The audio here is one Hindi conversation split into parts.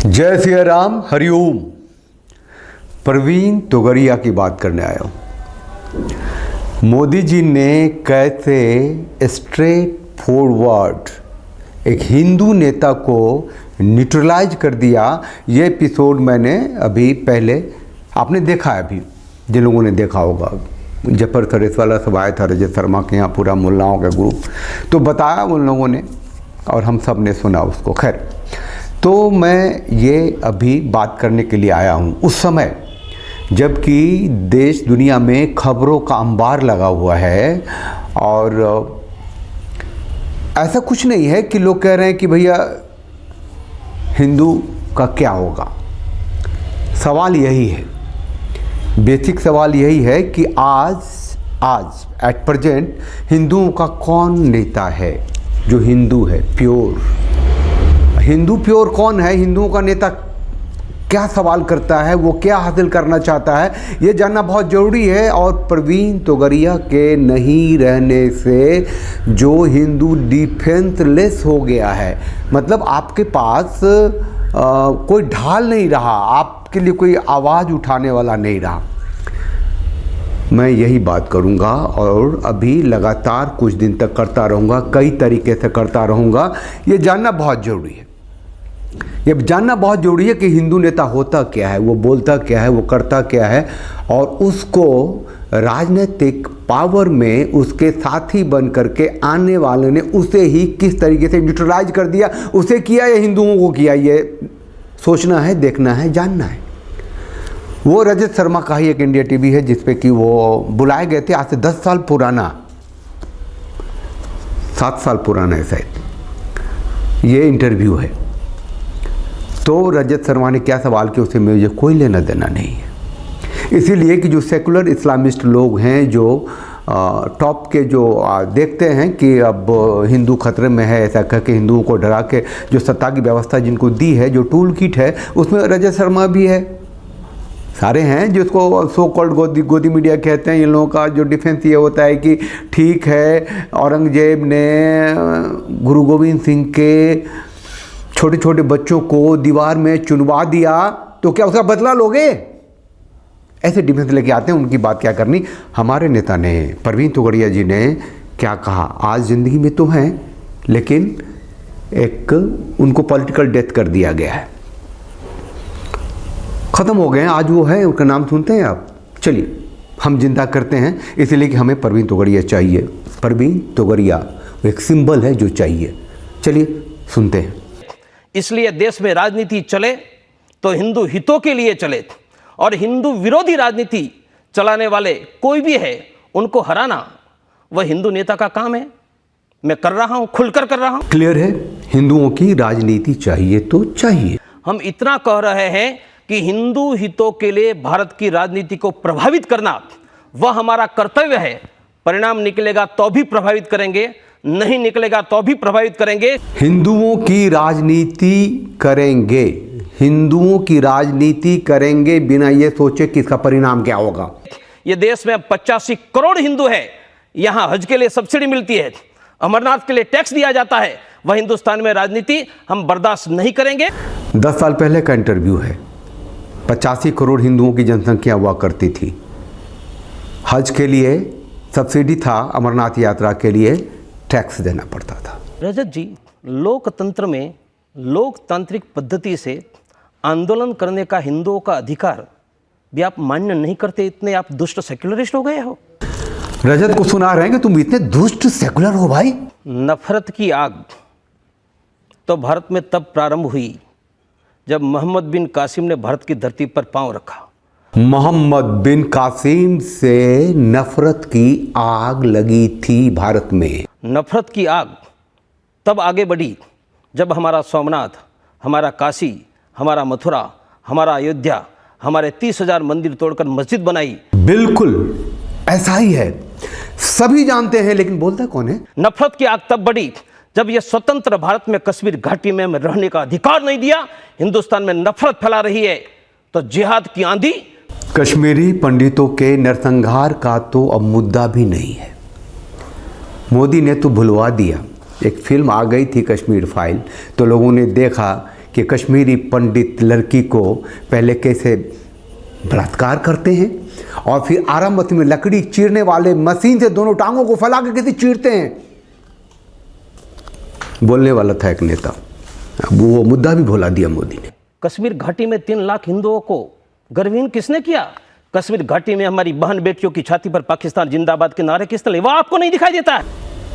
जय सिया राम, हरिओम। प्रवीण तोगड़िया की बात करने आया हूँ। मोदी जी ने कैसे स्ट्रेट फॉरवर्ड एक हिंदू नेता को न्यूट्रलाइज कर दिया, ये एपिसोड मैंने अभी पहले आपने देखा है। अभी जिन लोगों ने देखा होगा, जफर थरेस वाला सब आया था रजत शर्मा के यहाँ, पूरा मुल्लाओं का ग्रुप, तो बताया उन लोगों ने और हम सब ने सुना उसको। खैर, तो मैं ये अभी बात करने के लिए आया हूँ उस समय जबकि देश दुनिया में खबरों का अंबार लगा हुआ है और ऐसा कुछ नहीं है कि लोग कह रहे हैं कि भैया हिंदू का क्या होगा। सवाल यही है, बेसिक सवाल यही है कि आज एट प्रेजेंट हिंदुओं का कौन नेता है जो हिंदू है, प्योर हिंदू। प्योर कौन है? हिंदुओं का नेता क्या सवाल करता है, वो क्या हासिल करना चाहता है, ये जानना बहुत ज़रूरी है। और प्रवीण तोगड़िया के नहीं रहने से जो हिंदू डिफेंसलेस हो गया है, मतलब आपके पास कोई ढाल नहीं रहा, आपके लिए कोई आवाज़ उठाने वाला नहीं रहा। मैं यही बात करूंगा और अभी लगातार कुछ दिन तक करता रहूंगा, कई तरीके से करता रहूंगा। ये जानना बहुत ज़रूरी है, ये जानना बहुत ज़रूरी है कि हिंदू नेता होता क्या है, वो बोलता क्या है, वो करता क्या है, और उसको राजनीतिक पावर में उसके साथी बन करके आने वाले ने उसे ही किस तरीके से न्यूट्रलाइज कर दिया, उसे किया या हिंदुओं को किया, ये सोचना है, देखना है, जानना है। वो रजत शर्मा का ही एक इंडिया टीवी है जिस पे कि वो बुलाए गए थे, आज से 10 साल पुराना, 7 साल पुराना है शायद ये इंटरव्यू है। तो रजत शर्मा ने क्या सवाल किया, उसे मुझे कोई लेना देना नहीं है। इसीलिए कि जो सेकुलर इस्लामिस्ट लोग हैं, जो टॉप के जो देखते हैं कि अब हिंदू खतरे में है, ऐसा कह के हिंदुओं को डरा के जो सत्ता की व्यवस्था जिनको दी है, जो टूल किट है, उसमें रजत शर्मा भी है, सारे हैं। जिसको सो कॉल्ड गोदी मीडिया कहते हैं, इन लोगों का जो डिफेंस ये होता है कि ठीक है, औरंगजेब ने गुरु गोविंद सिंह के छोटे छोटे बच्चों को दीवार में चुनवा दिया, तो क्या उसका बदला लोगे? ऐसे डिफेंस लेके आते हैं, उनकी बात क्या करनी। हमारे नेता ने, प्रवीण तोगड़िया जी ने क्या कहा, आज ज़िंदगी में तो हैं लेकिन एक उनको पॉलिटिकल डेथ कर दिया गया है, ख़त्म हो गए हैं। आज वो है, उनका नाम सुनते हैं आप? चलिए हम जिंदा करते हैं, इसलिए कि हमें प्रवीण तोगड़िया चाहिए। प्रवीण तोगड़िया एक सिंबल है जो चाहिए। चलिए सुनते हैं। इसलिए देश में राजनीति चले तो हिंदू हितों के लिए चले, और हिंदू विरोधी राजनीति चलाने वाले कोई भी है उनको हराना वह हिंदू नेता का काम है। मैं कर रहा हूं, खुलकर कर रहा हूं। क्लियर है, हिंदुओं की राजनीति चाहिए तो चाहिए। हम इतना कह रहे हैं कि हिंदू हितों के लिए भारत की राजनीति को प्रभावित करना वह हमारा कर्तव्य है। परिणाम निकलेगा तो भी प्रभावित करेंगे, नहीं निकलेगा तो भी प्रभावित करेंगे। हिंदुओं की राजनीति करेंगे, हिंदुओं की राजनीति करेंगे बिना ये सोचे कि इसका परिणाम क्या होगा। ये देश में 85 करोड़ हिंदू है, यहां हज के लिए सब्सिडी मिलती है, अमरनाथ के लिए टैक्स दिया जाता है, वह हिंदुस्तान में राजनीति हम बर्दाश्त नहीं करेंगे। 10 साल पहले का इंटरव्यू है। 85 करोड़ हिंदुओं की जनसंख्या हुआ करती थी, हज के लिए सब्सिडी था, अमरनाथ यात्रा के लिए टैक्स देना पड़ता था। रजत जी, लोकतंत्र में लोकतांत्रिक पद्धति से आंदोलन करने का हिंदुओं का अधिकार भी आप मान्य नहीं करते, इतने आप दुष्ट सेक्युलरिस्ट हो गए हो। रजत को सुना रहे हैं कि तुम इतने दुष्ट सेकुलर हो भाई। नफरत की आग तो भारत में तब प्रारंभ हुई जब मोहम्मद बिन कासिम ने भारत की धरती पर पांव रखा। मोहम्मद बिन कासिम से नफरत की आग लगी थी भारत में। नफरत की आग तब आगे बढ़ी जब हमारा सोमनाथ, हमारा काशी, हमारा मथुरा, हमारा अयोध्या, हमारे 30,000 मंदिर तोड़कर मस्जिद बनाई। बिल्कुल ऐसा ही है, सभी जानते हैं, लेकिन बोलता कौन है? नफरत की आग तब बढ़ी जब यह स्वतंत्र भारत में कश्मीर घाटी में रहने का अधिकार नहीं दिया। हिंदुस्तान में नफरत फैला रही है तो जिहाद की आंधी। कश्मीरी पंडितों के नरसंहार का तो अब मुद्दा भी नहीं है, मोदी ने तो भुलवा दिया। एक फिल्म आ गई थी कश्मीर फाइल, तो लोगों ने देखा कि कश्मीरी पंडित लड़की को पहले कैसे बलात्कार करते हैं और फिर आरामवती में लकड़ी चीरने वाले मशीन से दोनों टांगों को फैला के कैसे चीरते हैं। बोलने वाला था एक नेता, वो मुद्दा भी भुला दिया मोदी ने। कश्मीर घाटी में 3 लाख हिंदुओं को गर्वहीन किसने किया? कश्मीर घाटी में हमारी बहन बेटियों की छाती पर पाकिस्तान जिंदाबाद के नारे किसने लिए? वो आपको नहीं दिखाई देता है।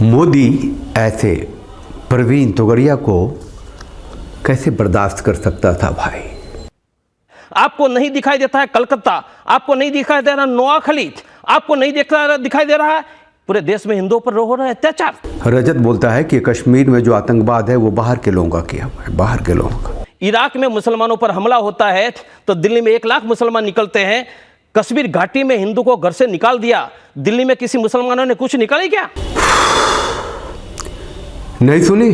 मोदी ऐसे प्रवीण तोगड़िया को कैसे बर्दाश्त कर सकता था भाई? आपको नहीं दिखाई देता है कलकत्ता, आपको नहीं दिखाई दे रहा नोआखली, आपको नहीं दिखाई दे रहा है पूरे देश में हिंदुओं पर हो रहा है अत्याचार। रजत बोलता है कि कश्मीर में जो आतंकवाद है वो बाहर के लोगों का किया हुआ है, बाहर के लोगों का। इराक में मुसलमानों पर हमला होता है तो दिल्ली में 1 लाख मुसलमान निकलते हैं। कश्मीर घाटी में हिंदू को घर से निकाल दिया, दिल्ली में किसी मुसलमानों ने कुछ निकाले क्या? नहीं सुनी?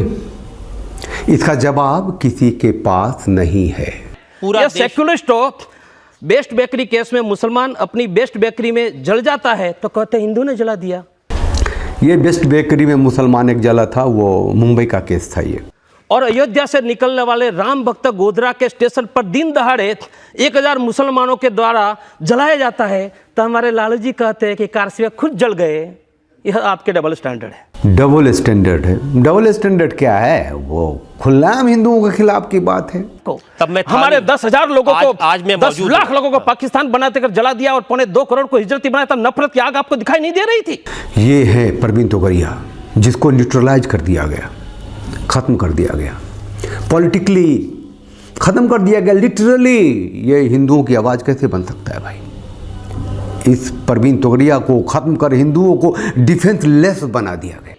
इसका जवाब किसी के पास नहीं है। पूरा सेक्युलरिस्ट हो, बेस्ट बेकरी केस में मुसलमान अपनी बेस्ट बेकरी में जल जाता है तो कहते हिंदू ने जला दिया। ये बेस्ट बेकरी में मुसलमान एक जला था, वो मुंबई का केस था ये। और अयोध्या से निकलने वाले राम भक्त गोधरा के स्टेशन पर दिन दहाड़े 1000 मुसलमानों के द्वारा जलाया जाता है तो हमारे लालू जी कहते हैं कि कारसिया खुद जल गए। यह आपके डबल स्टैंडर्ड है। डबल स्टैंडर्ड है। डबल स्टैंडर्ड क्या है? वो खुल्लाम हिंदुओं के खिलाफ की बात है। तब मैं हमारे 10,000 लोगों को, आज मैं 10 लाख लोगों को पाकिस्तान बनाते कर जला दिया और 2.25 करोड़ को हिजरती बनाया था। नफरत की आग आपको दिखाई नहीं दे रही थी? ये है प्रवीण तोगड़िया, जिसको न्यूट्रलाइज कर दिया गया, खत्म कर दिया गया, पॉलिटिकली खत्म कर दिया गया, लिटरली। ये हिंदुओं की आवाज़ कैसे बन सकता है भाई? इस प्रवीण तोगड़िया को खत्म कर हिंदुओं को डिफेंस लेस बना दिया गया।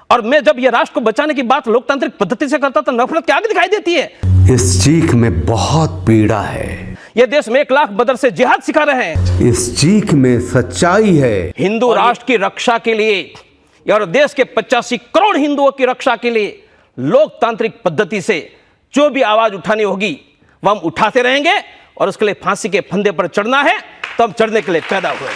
और मैं जब ये राष्ट्र को बचाने की बात लोकतांत्रिक पद्धति से करता तो नफरत क्या दिखाई देती है? इस चीख में बहुत पीड़ा है। ये देश में 1 लाख बदर से जिहाद सिखा रहे हैं। इस चीख में सच्चाई है। हिंदू राष्ट्र की रक्षा के लिए और देश के 85 करोड़ हिंदुओं की रक्षा के लिए लोकतांत्रिक पद्धति से जो भी आवाज उठानी होगी वह हम उठाते रहेंगे। और उसके लिए फांसी के फंदे पर चढ़ना है तो हम चढ़ने के लिए पैदा हुए।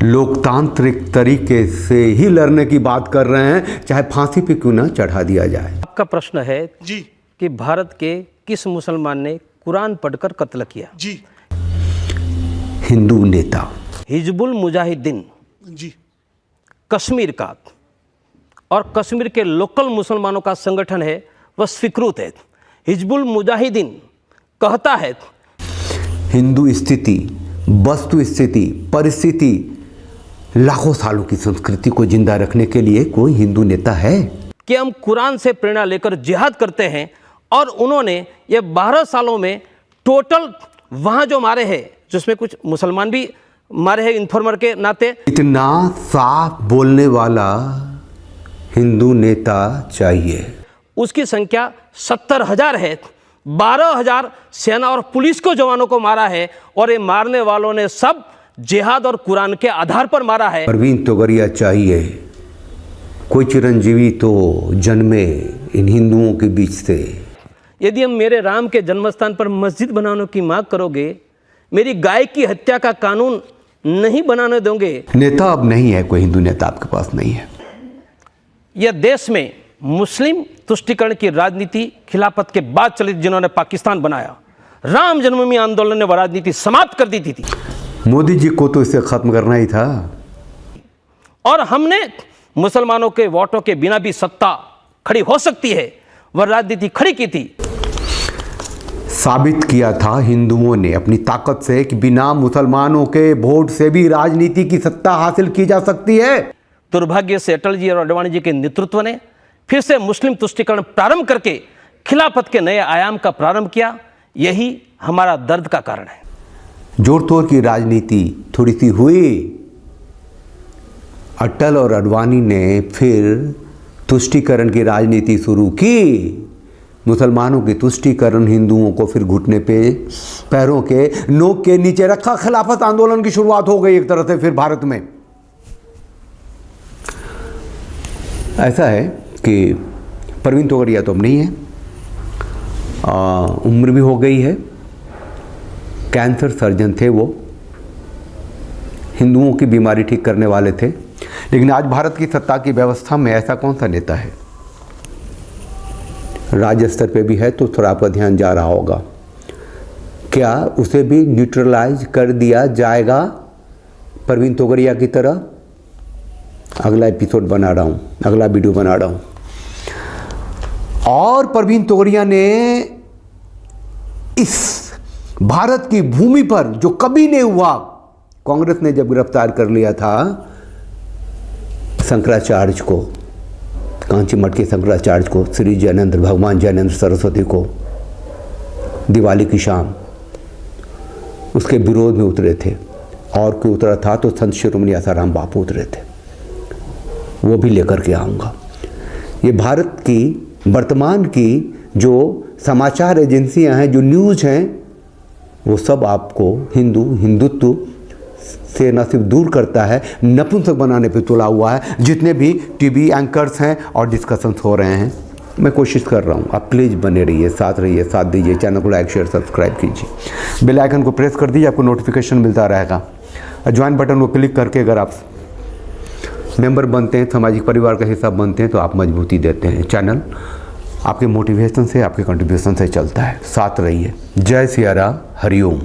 लोकतांत्रिक तरीके से ही लड़ने की बात कर रहे हैं, चाहे फांसी पे क्यों ना चढ़ा दिया जाए। आपका प्रश्न है जी कि भारत के किस मुसलमान ने कुरान पढ़कर कत्ल किया? जी हिंदू नेता हिजबुल मुजाहिदीन जी कश्मीर का और कश्मीर के लोकल मुसलमानों का संगठन है, वह स्वीकृत है। हिजबुल मुजाहिदीन कहता है हिंदू स्थिति, वस्तु स्थिति, परिस्थिति, लाखों सालों की संस्कृति को जिंदा रखने के लिए कोई हिंदू नेता है कि हम कुरान से प्रेरणा लेकर जिहाद करते हैं। और उन्होंने ये 12 सालों में टोटल वहाँ जो मारे हैं, जिसमें कुछ मुसलमान भी मारे हैं इन्फॉर्मर के नाते। इतना साफ बोलने वाला हिंदू नेता चाहिए। उसकी संख्या 70,000 है। 12,000 सेना और पुलिस को जवानों को मारा है और ये मारने वालों ने सब जिहाद और कुरान के आधार पर मारा है। प्रवीण तोगड़िया चाहिए। कोई चिरंजीवी तो जन्मे इन हिंदुओं के बीच से। यदि हम मेरे राम के जन्मस्थान पर मस्जिद बनाने की मांग करोगे, मेरी गाय की हत्या का कानून नहीं बनाने दोगे। नेता अब नहीं है, कोई हिंदू नेता आपके पास नहीं है। यह देश में मुस्लिम तुष्टिकरण की राजनीति खिलाफत के बाद चली, जिन्होंने पाकिस्तान बनाया। राम जन्मभूमि आंदोलन ने वह राजनीति समाप्त कर दी थी। मोदी जी को तो इसे खत्म करना ही था। और हमने मुसलमानों के वोटों के बिना भी सत्ता खड़ी हो सकती है, वह राजनीति खड़ी की थी। साबित किया था हिंदुओं ने अपनी ताकत से कि बिना मुसलमानों के वोट से भी राजनीति की सत्ता हासिल की जा सकती है। दुर्भाग्य से अटल जी और आडवाणी जी के नेतृत्व ने फिर से मुस्लिम तुष्टिकरण प्रारंभ करके खिलाफत के नए आयाम का प्रारंभ किया। यही हमारा दर्द का कारण है। जोड़ तोड़ की राजनीति थोड़ी सी हुई। अटल और आडवाणी ने फिर तुष्टिकरण की राजनीति शुरू की। मुसलमानों की तुष्टिकरण, हिंदुओं को फिर घुटने पे पैरों के नोक के नीचे रखा। खिलाफत आंदोलन की शुरुआत हो गई एक तरह से फिर भारत में। ऐसा है कि प्रवीण तोगड़िया तो अब नहीं है, उम्र भी हो गई है। कैंसर सर्जन थे वो, हिंदुओं की बीमारी ठीक करने वाले थे। लेकिन आज भारत की सत्ता की व्यवस्था में ऐसा कौन सा नेता है राज्य स्तर पे भी है, तो थोड़ा आपका ध्यान जा रहा होगा। क्या उसे भी न्यूट्रलाइज कर दिया जाएगा प्रवीण तोगड़िया की तरह? अगला एपिसोड बना रहा हूँ, अगला वीडियो बना रहा हूँ। और प्रवीण तोगड़िया ने इस भारत की भूमि पर जो कभी नहीं हुआ, कांग्रेस ने जब गिरफ्तार कर लिया था शंकराचार्य को, कांची मठ के शंकराचार्य को, श्री जैनेंद्र, भगवान जैनेंद्र सरस्वती को, दिवाली की शाम उसके विरोध में उतरे थे। और कोई उतरा था तो संत शिरोमणि आसाराम बापू उतरे थे, वो भी लेकर के आऊँगा। ये भारत की वर्तमान की जो समाचार एजेंसियां हैं, जो न्यूज़ हैं, वो सब आपको हिंदुत्व से न सिर्फ दूर करता है, नपुंसक बनाने पे तुला हुआ है। जितने भी टीवी एंकर्स हैं और डिस्कशंस हो रहे हैं, मैं कोशिश कर रहा हूँ, आप प्लीज़ बने रहिए, साथ रहिए, साथ दीजिए, चैनल को लाइक शेयर सब्सक्राइब कीजिए, बेल आइकन को प्रेस कर दीजिए, आपको नोटिफिकेशन मिलता रहेगा। ज्वाइन बटन को क्लिक करके अगर आप मेंबर बनते हैं, सामाजिक परिवार का हिस्सा बनते हैं, तो आप मजबूती देते हैं। चैनल आपके मोटिवेशन से, आपके कंट्रीब्यूशन से चलता है। साथ रहिए। जय सिया राम, हरिओम।